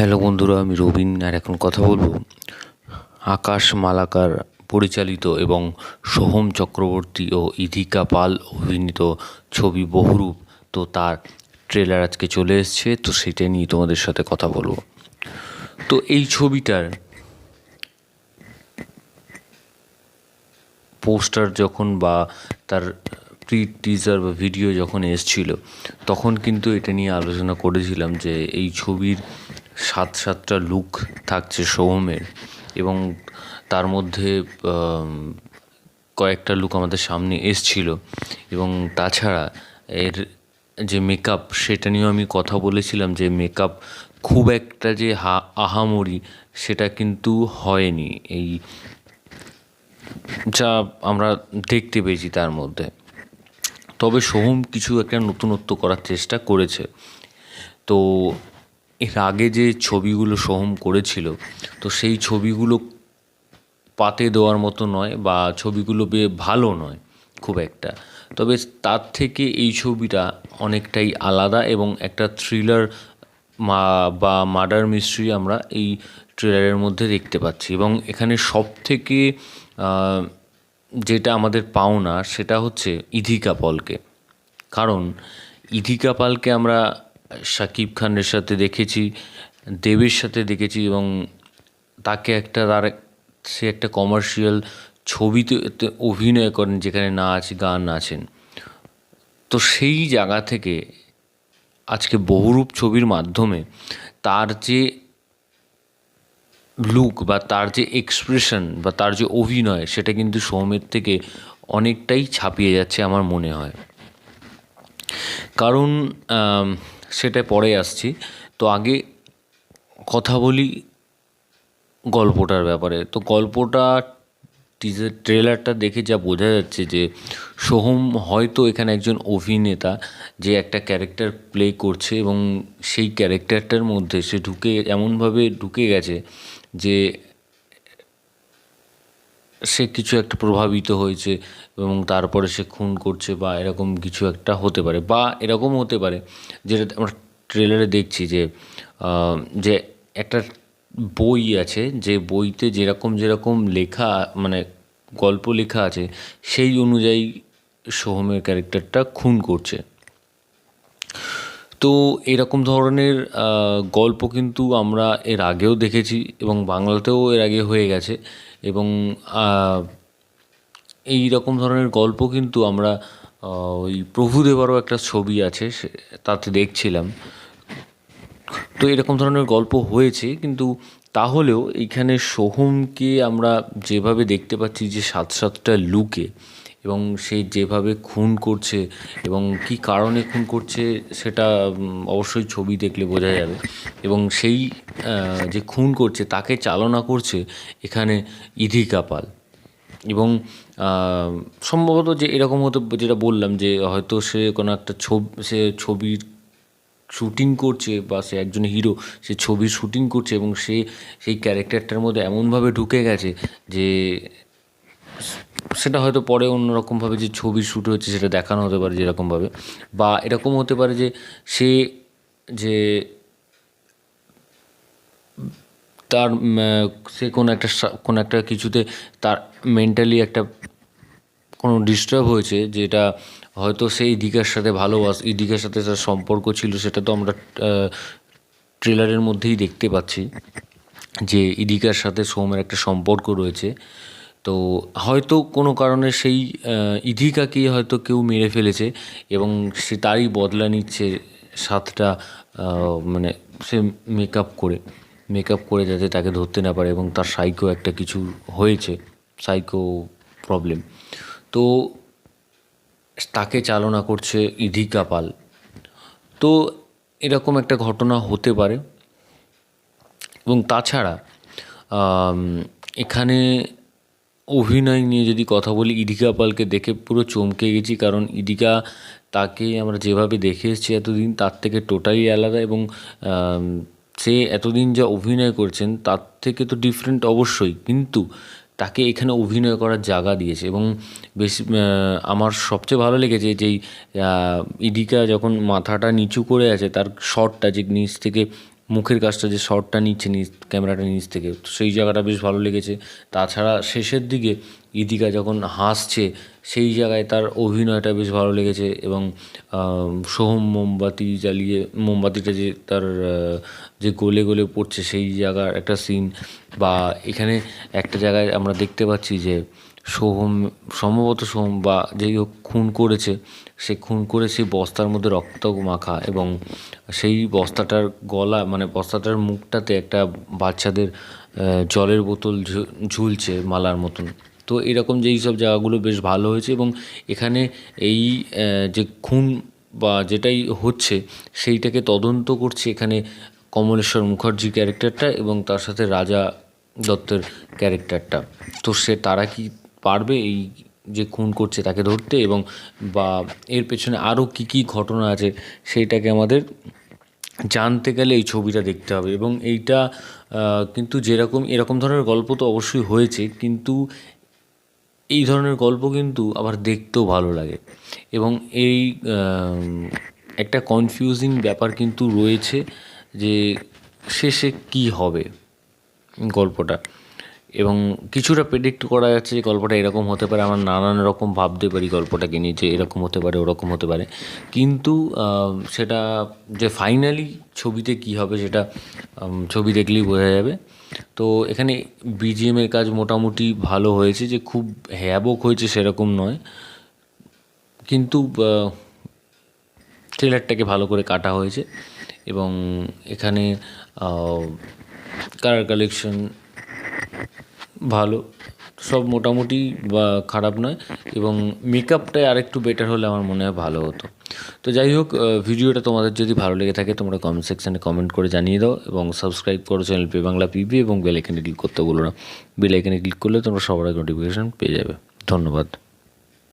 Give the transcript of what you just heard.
Hello বন্ধুরা, আমি রবিন। আর এখন কথা বলবো আকাশ মালাকার পরিচালিত এবং সোহম চক্রবর্তী ও ইধিকা পাল অভিনীত ছবি বহুরূপ। তো তার ট্রেলার আজকে চলে এসছে, তো সেটা নিয়ে তোমাদের সাথে কথা বলবো। তো এই ছবিটার পোস্টার যখন বা তার প্রি টিজার বা ভিডিও যখন এসছিল, তখন কিন্তু এটা নিয়ে আলোচনা করেছিলাম যে এই ছবির সাতটা লুক থাকছে সোহমের, এবং তার মধ্যে কয়েকটা লুক আমাদের সামনে এসছিল। এবং তাছাড়া এর যে মেকআপ, সেটা নিয়েও আমি কথা বলেছিলাম যে মেকআপ খুব একটা যে আহামরি সেটা কিন্তু হয়নি, এই যা আমরা দেখতে পেয়েছি তার মধ্যে। তবে সোহম কিছু একটা নতুনত্ব করার চেষ্টা করেছে। তো এর আগে যে ছবিগুলো সোহম করেছিল, তো সেই ছবিগুলো পাতে দেওয়ার মতো নয়, বা ছবিগুলো ভালো নয় খুব একটা। তবে তার থেকে এই ছবিটা অনেকটাই আলাদা, এবং একটা থ্রিলার বা মার্ডার মিস্ট্রি আমরা এই ট্রেলারের মধ্যে দেখতে পাচ্ছি। এবং এখানে সব থেকে যেটা আমাদের পাওনা সেটা হচ্ছে ইধিকা পলকে। কারণ ইধিকা পালকে আমরা শাকিব খানের সাথে দেখেছি, দেবের সাথে দেখেছি, এবং তাকে সে একটা কমার্শিয়াল ছবিতে অভিনয় করেন যেখানে নাচ গান আছেন। তো সেই জায়গা থেকে আজকে বহুরূপ ছবির মাধ্যমে তার যে লুক বা তার যে এক্সপ্রেশন বা তার যে অভিনয়, সেটা কিন্তু সোহমের থেকে অনেকটাই ছাপিয়ে যাচ্ছে আমার মনে হয়। কারণ সেটা পরে আসছি। তো আগে কথা বলি গল্পটার ব্যাপারে। তো গল্পটা ট্রেলারটা দেখে যা বোঝা যাচ্ছে যে সোহম হয়তো এখানে একজন অভিনেতা, যে একটা ক্যারেক্টার প্লে করছে, এবং সেই ক্যারেক্টারটার মধ্যে সে এমনভাবে ঢুকে গেছে যে সে কিছু একটা প্রভাবিত হয়েছে, এবং তারপরে সে খুন করছে, বা এরকম কিছু একটা হতে পারে, বা এরকম হতে পারে যেটা আমরা ট্রেলারে দেখছি যে একটা বই আছে, যে বইতে যেরকম যেরকম লেখা, মানে গল্প লেখা আছে, সেই অনুযায়ী সোহমের ক্যারেক্টারটা খুন করছে। তো এরকম ধরনের গল্প কিন্তু আমরা এর আগেও দেখেছি, এবং বাংলাতেও এর আগে হয়ে গেছে। এবং এই রকম ধরনের গল্প কিন্তু আমরা ওই প্রভুদেবারও একটা ছবি আছে তাতে দেখছিলাম। তো এরকম ধরনের গল্প হয়েছে, কিন্তু তাহলেও এইখানে সোহমকে আমরা যেভাবে দেখতে পাচ্ছি যে সাতটা লুকে, এবং সে যেভাবে খুন করছে এবং কী কারণে খুন করছে সেটা অবশ্যই ছবি দেখলে বোঝা যাবে। এবং সেই যে খুন করছে তাকে চালনা করছে এখানে ইধিকা পাল। এবং সম্ভবত যে এরকম হতে, যেটা বললাম যে হয়তো সে কোনো একটা ছবির শ্যুটিং করছে, বা সে একজন হিরো, সে ছবির শ্যুটিং করছে, এবং সে সেই ক্যারেক্টারটার মধ্যে এমনভাবে ঢুকে গেছে যে সেটা হয়তো পরে অন্যরকমভাবে যে ছবির শ্যুট হচ্ছে সেটা দেখানো হতে পারে যেরকমভাবে, বা এরকম হতে পারে যে সে যে তার সে কোনো একটা কিছুতে তার মেন্টালি একটা কোনো ডিস্টার্ব হয়েছে, যেটা হয়তো সেই ইদিকার সাথে তার সম্পর্ক ছিল, সেটা তো আমরা ট্রেলারের মধ্যেই দেখতে পাচ্ছি যে ইদিকার সাথে সোহমের একটা সম্পর্ক রয়েছে। তো হয়তো কোনো কারণে সেই ইধিকাকেই হয়তো কেউ মেরে ফেলেছে, এবং সে তারই বদলা নিচ্ছে সাতটা, মানে সে মেকআপ করে যাতে তাকে ধরতে না পারে, এবং তার সাইকো একটা কিছু হয়েছে, সাইকো প্রবলেম। তো তাকে চালনা করছে ইধিকা পাল। তো এরকম একটা ঘটনা হতে পারে। এবং তাছাড়া এখানে অভিনয় নিয়ে যদি কথা বলি, ইধিকা পালকে দেখে পুরো চমকে গেছি। কারণ ইধিকা, তাকে আমরা যেভাবে দেখে এসেছি এতদিন, তার থেকে টোটালি আলাদা। এবং সে এতদিন যা অভিনয় করছেন তার থেকে তো ডিফারেন্ট অবশ্যই, কিন্তু তাকে এখানে অভিনয় করার জায়গা দিয়েছে। এবং বেশি আমার সবচেয়ে ভালো লেগেছে যেই ইধিকা যখন মাথাটা নিচু করে আছে, তার শটটা যে নিচ থেকে মুখের কাজটা যে শটটা নিচ্ছে ক্যামেরাটা নিচ থেকে, তো সেই জায়গাটা বেশ ভালো লেগেছে। তাছাড়া শেষের দিকে ইদিকা যখন হাসছে সেই জায়গায় তার অভিনয়টা বেশ ভালো লেগেছে। এবং সোহম মোমবাতিটা যে তার যে গোলে গোলে পড়ছে সেই জায়গার একটা সিন, বা এখানে একটা জায়গায় আমরা দেখতে পাচ্ছি যে সম্ভবত সোহম বা যেই হোক খুন করেছে, সে খুন করে সেই বস্তার মধ্যে রক্ত মাখা, এবং সেই বস্তাটার গলা মানে বস্তাটার মুখটাতে একটা বাচ্চাদের জলের বোতল ঝুলছে মালার মতন। তো এরকম যেই সব জায়গাগুলো বেশ ভালো হয়েছে। এবং এখানে এই যে খুন বা যেটাই হচ্ছে সেইটাকে তদন্ত করছে এখানে কমলেশ্বর মুখার্জির ক্যারেক্টারটা এবং তার সাথে রাজা দত্তের ক্যারেক্টারটা। তো তারা কি পারবে এই যে খুন করছে তাকে ধরতে, এবং বা এর পেছনে আরও কী কী ঘটনা আছে সেইটাকে আমাদের জানতে গেলে এই ছবিটা দেখতে হবে। এবং এইটা কিন্তু এরকম ধরনের গল্প তো অবশ্যই হয়েছে, কিন্তু এই ধরনের গল্প কিন্তু আবার দেখতেও ভালো লাগে। এবং এই একটা কনফিউজিং ব্যাপার কিন্তু রয়েছে যে শেষে কী হবে গল্পটা, এবং কিছুটা প্রেডিক্ট করা যাচ্ছে যে গল্পটা এরকম হতে পারে। আমরা নানান রকম ভাবতে পারি গল্পটাকে নিয়ে যে এরকম হতে পারে, ওরকম হতে পারে, কিন্তু সেটা যে ফাইনালি ছবিতে কী হবে সেটা ছবি দেখলেই বোঝা যাবে। তো এখানে বিজিএমের কাজ মোটামুটি ভালো হয়েছে, যে খুব হ্যাবক হয়েছে সেরকম নয়, কিন্তু ট্রেলারটাকে ভালো করে কাটা হয়েছে। এবং এখানে কালার কালেকশন ভালো, সব মোটামুটি বা খারাপ নয়। এবং মেকআপটাই আরেকটু বেটার হলে আমার মনে হয় ভালো হতো। তো যাই হোক, ভিডিওটা তোমাদের যদি ভালো লেগে থাকে তোমরা কমেন্ট সেকশানে কমেন্ট করে জানিয়ে দাও, এবং সাবস্ক্রাইব করো চ্যানেল পে বাংলা পিবি, এবং বেল আইকনে ক্লিক করতে বলো না। বেল আইকনে ক্লিক করলে তোমরা সবার আগে নোটিফিকেশান পেয়ে যাবে। ধন্যবাদ।